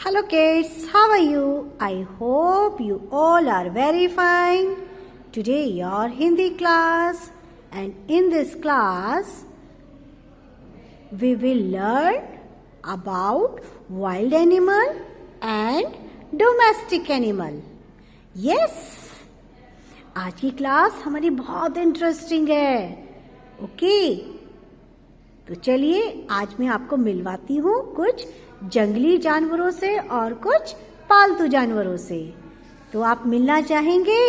Hello kids, how are you? I hope you all are very fine. Today your Hindi class, and in this class we will learn about wild animal and domestic animal. Yes, आज की class हमारी बहुत interesting है. Okay, तो चलिए आज मैं आपको मिलवाती हूँ कुछ जंगली जानवरों से और कुछ पालतू जानवरों से. तो आप मिलना चाहेंगे?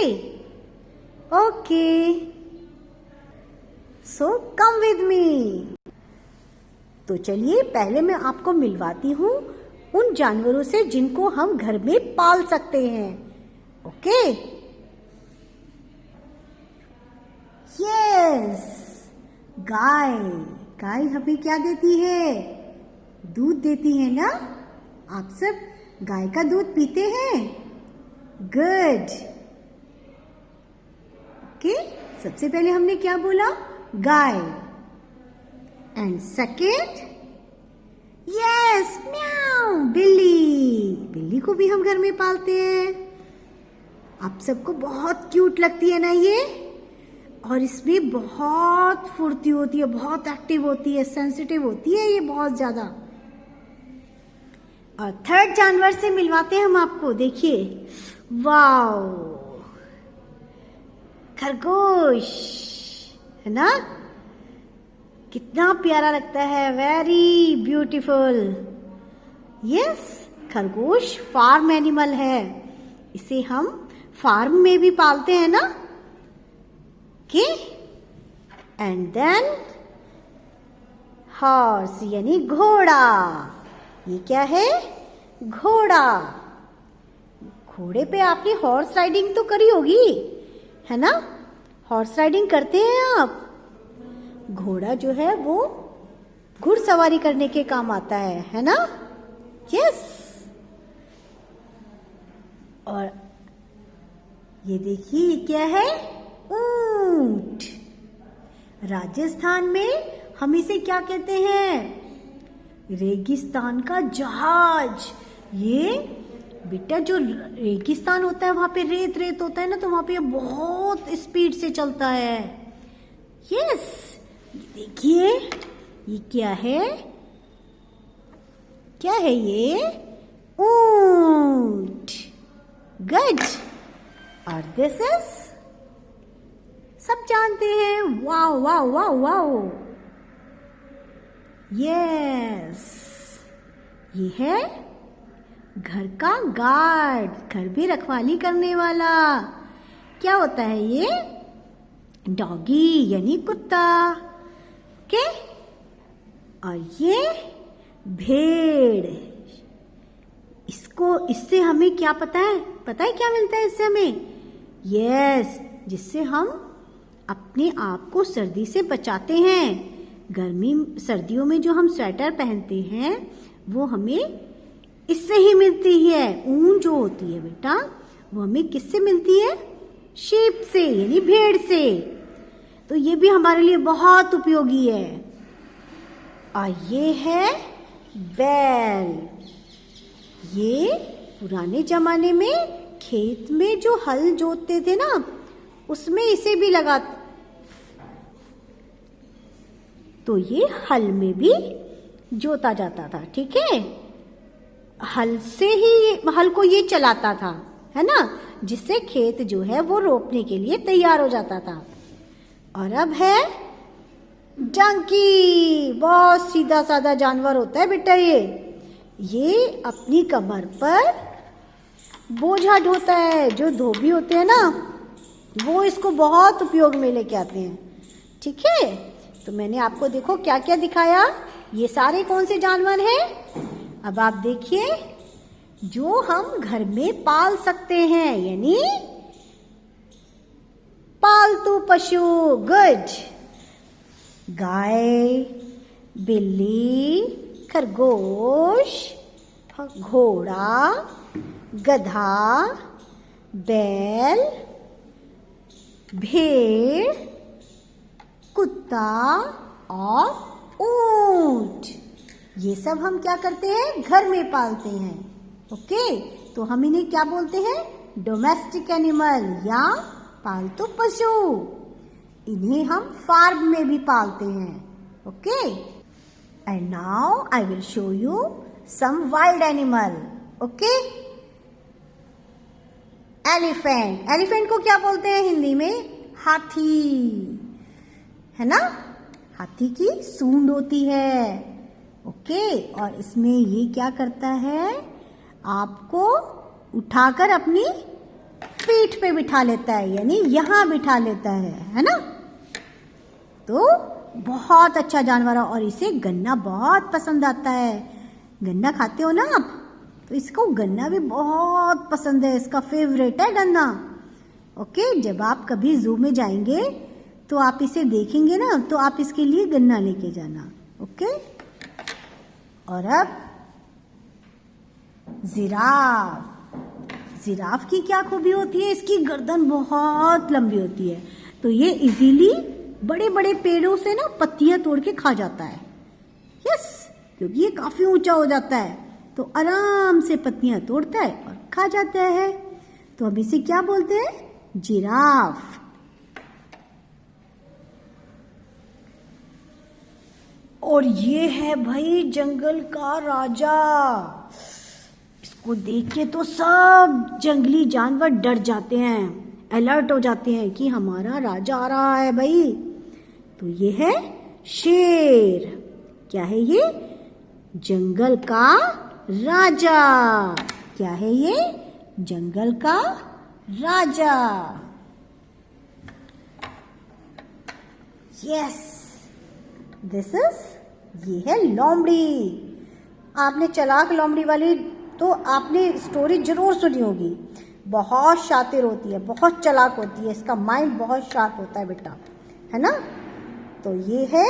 Okay, so come with me. तो चलिए पहले मैं आपको मिलवाती हूँ उन जानवरों से जिनको हम घर में पाल सकते हैं. ओके, यस, गाय. गाय हमें क्या देती है? दूध देती है ना. आप सब गाय का दूध पीते हैं? गुड. ओके, सबसे पहले हमने क्या बोला? गाय. एंड सेकेंड, यस, म्याऊ, बिल्ली. बिल्ली को भी हम घर में पालते हैं. आप सबको बहुत क्यूट लगती है ना ये, और इसमें बहुत फुर्ती होती है, बहुत एक्टिव होती है, सेंसिटिव होती है ये बहुत ज्यादा. और थर्ड जानवर से मिलवाते हैं हम आपको. देखिए, वाओ, खरगोश है ना. कितना प्यारा लगता है, वेरी ब्यूटीफुल. यस, खरगोश फार्म एनिमल है. इसे हम फार्म में भी पालते हैं ना. ओके, एंड देन हॉर्स यानी घोड़ा. ये क्या है? घोड़ा. घोड़े पे आपने हॉर्स राइडिंग तो करी होगी, है ना. हॉर्स राइडिंग करते हैं आप. घोड़ा जो है वो घुड़सवारी करने के काम आता है ना. यस. और ये देखिए, ये क्या है? ऊंट. राजस्थान में हम इसे क्या कहते हैं? रेगिस्तान का जहाज. ये बेटा जो रेगिस्तान होता है वहां पे रेत रेत होता है ना, तो वहां पे बहुत स्पीड से चलता है. यस, देखिए ये क्या है? क्या है ये? ऊंट. गुड. और दिस इज, सब जानते हैं, wow wow wow wow. Yes, ये है घर का गार्ड, घर भी रखवाली करने वाला. क्या होता है ये? डॉगी यानी कुत्ता. ओके, और ये भेड़. इससे हमें क्या पता है? पता है क्या मिलता है इससे हमें? यस, जिससे हम अपने आप को सर्दी से बचाते हैं. सर्दियों में जो हम स्वेटर पहनते हैं वो हमें इससे ही मिलती है. ऊन जो होती है बेटा, वो हमें किससे मिलती है? शीप से यानी भेड़ से. तो ये भी हमारे लिए बहुत उपयोगी है. और ये है बैल. ये पुराने जमाने में खेत में जो हल जोतते थे ना, उसमें इसे भी लगाते, तो ये हल में भी जोता जाता था. ठीक है, हल से ही हल को ये चलाता था, है ना, जिससे खेत जो है वो रोपने के लिए तैयार हो जाता था. और अब है डंकी. बहुत सीधा साधा जानवर होता है बेटा ये अपनी कमर पर बोझा ढोता है. जो धोबी होते हैं ना, वो इसको बहुत उपयोग में लेके आते हैं. ठीक है, तो मैंने आपको देखो क्या क्या दिखाया. ये सारे कौन से जानवर हैं? अब आप देखिए, जो हम घर में पाल सकते हैं, यानी पालतू पशु. गुड. गाय, बिल्ली, खरगोश, घोड़ा, गधा, बैल, भेड़, कुत्ता और ऊंट. ये सब हम क्या करते हैं? घर में पालते हैं. ओके, तो हम इन्हें क्या बोलते हैं? डोमेस्टिक एनिमल या पालतू पशु। इन्हें हम फार्म में भी पालते हैं। Okay, and now I will show you some wild animal. Okay, elephant. Elephant को क्या बोलते हैं हिंदी में? हाथी, है ना? हाथी की सूंड होती है। ओके, और इसमें ये क्या करता है? आपको उठाकर अपनी पीठ पे बिठा लेता है, यानी यहां बिठा लेता है ना? तो बहुत अच्छा जानवर है और इसे गन्ना बहुत पसंद आता है। गन्ना खाते हो ना आप? तो इसको गन्ना भी बहुत पसंद है, इसका फेवरेट है गन्ना। ओके, जब आप कभी जू में जाएंगे तो आप इसे देखेंगे ना, तो आप इसके लिए गन्ना लेके जाना। ओके, और अब जिराफ। जिराफ की क्या खूबी होती है? इसकी गर्दन बहुत लंबी होती है, तो ये इजीली बड़े बड़े पेड़ों से ना पत्तियां तोड़ के खा जाता है। यस, क्योंकि ये काफी ऊंचा हो जाता है, तो आराम से पत्तियां तोड़ता है और खा जाता है। तो अब इसे क्या बोलते हैं? जिराफ। और ये है भाई जंगल का राजा। इसको देख के तो सब जंगली जानवर डर जाते हैं, अलर्ट हो जाते हैं कि हमारा राजा आ रहा है भाई। तो ये है शेर। क्या है ये? जंगल का राजा। क्या है ये? जंगल का राजा। यस, दिस इज, ये है लोमड़ी। आपने चालाक लोमड़ी वाली तो आपने स्टोरी जरूर सुनी होगी। बहुत शातिर होती है, बहुत चालाक होती है, इसका माइंड बहुत शार्प होता है बेटा, है ना? तो ये है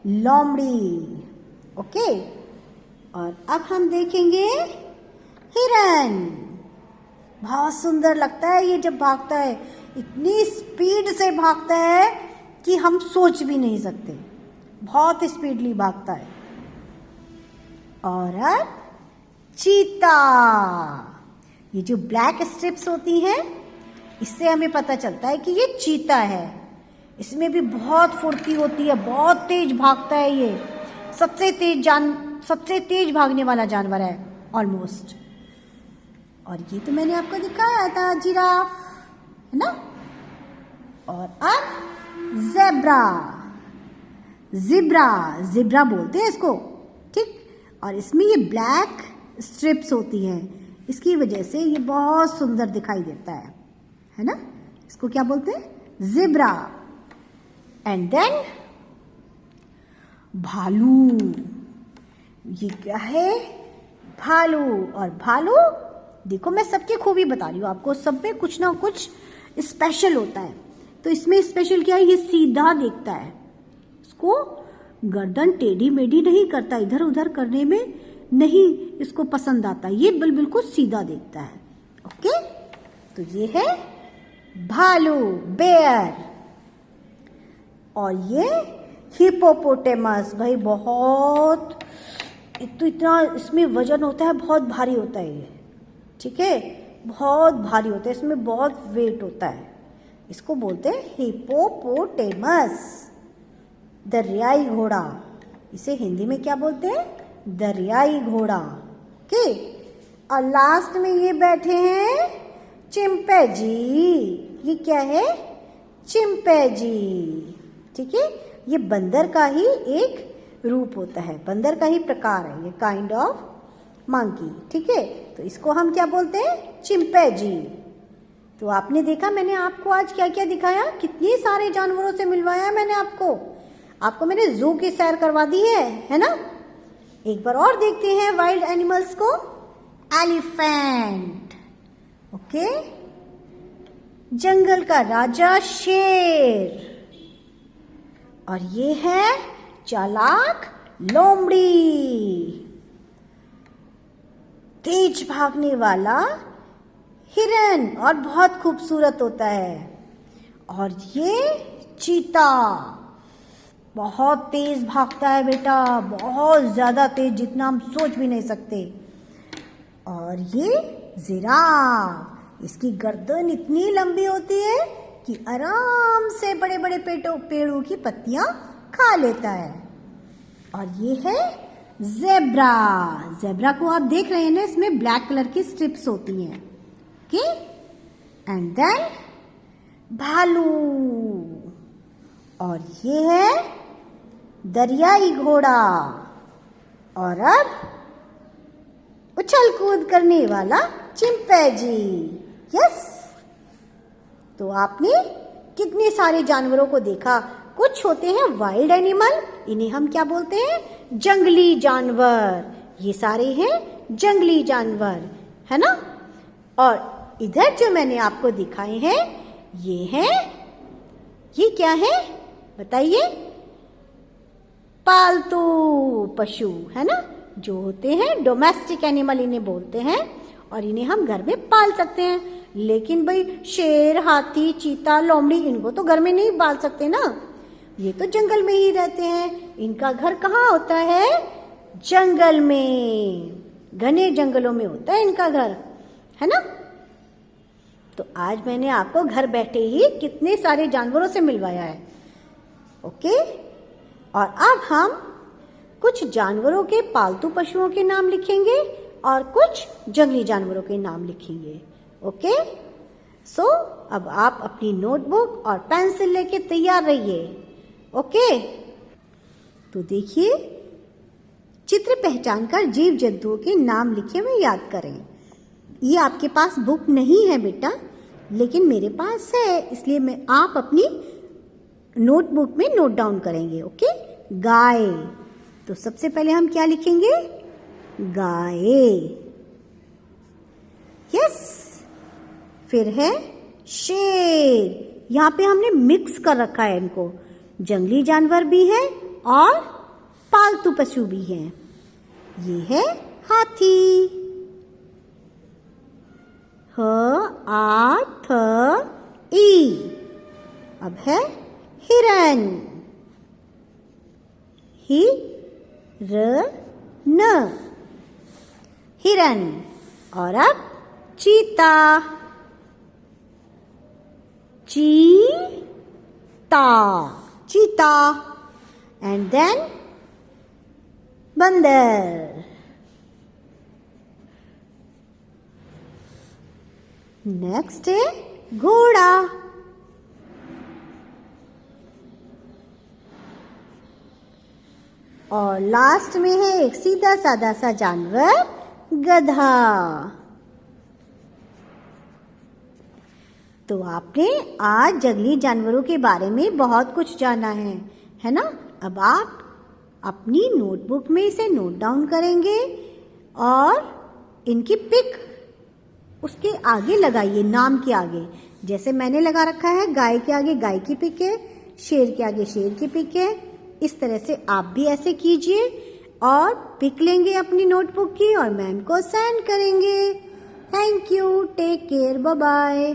लोमड़ी। ओके, और अब हम देखेंगे हिरन। बहुत सुंदर लगता है ये जब भागता है, इतनी स्पीड से भागता है कि हम सोच भी नहीं सकते, बहुत स्पीडली भागता है। और अब चीता। ये जो ब्लैक स्ट्रिप्स होती हैं, इससे हमें पता चलता है कि ये चीता है। इसमें भी बहुत फुर्ती होती है, बहुत तेज भागता है। ये सबसे तेज भागने वाला जानवर है ऑलमोस्ट। और ये तो मैंने आपको दिखाया था, जिराफ, है ना? और अब ज़ेब्रा। जिब्रा बोलते हैं इसको, ठीक? और इसमें ये ब्लैक स्ट्रिप्स होती हैं, इसकी वजह से ये बहुत सुंदर दिखाई देता है ना? इसको क्या बोलते हैं? जिब्रा। एंड देन भालू। ये क्या है? भालू। और भालू, देखो मैं सबकी खूबी बता रही हूँ आपको, सब में कुछ ना कुछ स्पेशल होता है। तो इसमें स्पेशल क्या है? ये सीधा देखता है, इसको गर्दन टेढ़ी मेढ़ी नहीं करता, इधर उधर करने में नहीं इसको पसंद आता, ये बिल्कुल सीधा देखता है। ओके, तो ये है भालू, बेयर। और ये हिपोपोटेमस। भाई बहुत, तो इतना इसमें वजन होता है, बहुत भारी होता है ये, ठीक है? बहुत भारी होता है, इसमें बहुत वेट होता है। इसको बोलते हैं हिपोपोटेमस, दरियाई घोड़ा। इसे हिंदी में क्या बोलते हैं? दरियाई घोड़ा। ओके, और लास्ट में ये बैठे हैं चिंपैंजी। ये क्या है? चिंपैंजी, ठीक है? ये बंदर का ही एक रूप होता है, बंदर का ही प्रकार है ये, काइंड ऑफ मंकी, ठीक है? तो इसको हम क्या बोलते हैं? चिंपैंजी। तो आपने देखा मैंने आपको आज क्या क्या दिखाया, कितने सारे जानवरों से मिलवाया मैंने आपको मैंने जू की सैर करवा दी है ना? एक बार और देखते हैं वाइल्ड एनिमल्स को। एलिफेंट। ओके, जंगल का राजा शेर। और ये है चालाक लोमड़ी, तेज भागने वाला हिरन और बहुत खूबसूरत होता है। और ये चीता बहुत तेज भागता है बेटा, बहुत ज्यादा तेज, जितना हम सोच भी नहीं सकते। और ये जिराफ, इसकी गर्दन इतनी लंबी होती है कि आराम से बड़े बड़े पेड़ों की पत्तियां खा लेता है। और ये है ज़ेब्रा। ज़ेब्रा को आप देख रहे हैं ना, इसमें ब्लैक कलर की स्ट्रिप्स होती हैं। ओके, एंड देन भालू। और ये है दरियाई घोड़ा। और अब उछल कूद करने वाला चिंपैंजी। यस, तो आपने कितने सारे जानवरों को देखा। कुछ होते हैं वाइल्ड एनिमल, इन्हें हम क्या बोलते हैं, जंगली जानवर। ये सारे हैं जंगली जानवर, है ना। और इधर जो मैंने आपको दिखाए हैं ये क्या है बताइए, पालतू पशु, है ना, जो होते हैं डोमेस्टिक एनिमल इन्हें बोलते हैं। और इन्हें हम घर में पाल सकते हैं। लेकिन भाई शेर, हाथी, चीता, लोमड़ी, इनको तो घर में नहीं पाल सकते ना, ये तो जंगल में ही रहते हैं। इनका घर कहाँ होता है, जंगल में, घने जंगलों में होता है इनका घर, है ना। तो आज मैंने आपको घर बैठे ही कितने सारे जानवरों से मिलवाया है। ओके, और अब हम कुछ जानवरों के, पालतू पशुओं के नाम लिखेंगे और कुछ जंगली जानवरों के नाम लिखेंगे। ओके, सो अब आप अपनी नोटबुक और पेंसिल लेके तैयार रहिए। ओके, तो देखिए, चित्र पहचान कर जीव जंतुओं के नाम लिखे हुए याद करें। ये आपके पास बुक नहीं है बेटा, लेकिन मेरे पास है, इसलिए आप अपनी नोटबुक में नोट डाउन करेंगे। ओके, गाय, तो सबसे पहले हम क्या लिखेंगे, गाय। यस, फिर है शेर। यहाँ पे हमने मिक्स कर रखा है इनको, जंगली जानवर भी है और पालतू पशु भी हैं। ये है हाथी। ह आ थ ई। अब है हिरन। ही र न, हिरन। और अब चीता। चीता। एंड देन बंदर। नेक्स्ट है घोड़ा। और लास्ट में है एक सीधा साधा सा जानवर, गधा। तो आपने आज जंगली जानवरों के बारे में बहुत कुछ जाना है ना। अब आप अपनी नोटबुक में इसे नोट डाउन करेंगे और इनकी पिक उसके आगे लगाइए, नाम के आगे। जैसे मैंने लगा रखा है, गाय के आगे गाय की पिक है, शेर के आगे शेर की पिक है। इस तरह से आप भी ऐसे कीजिए और पिक लेंगे अपनी नोटबुक की और मैम को सेंड करेंगे। Thank you, take care, bye bye.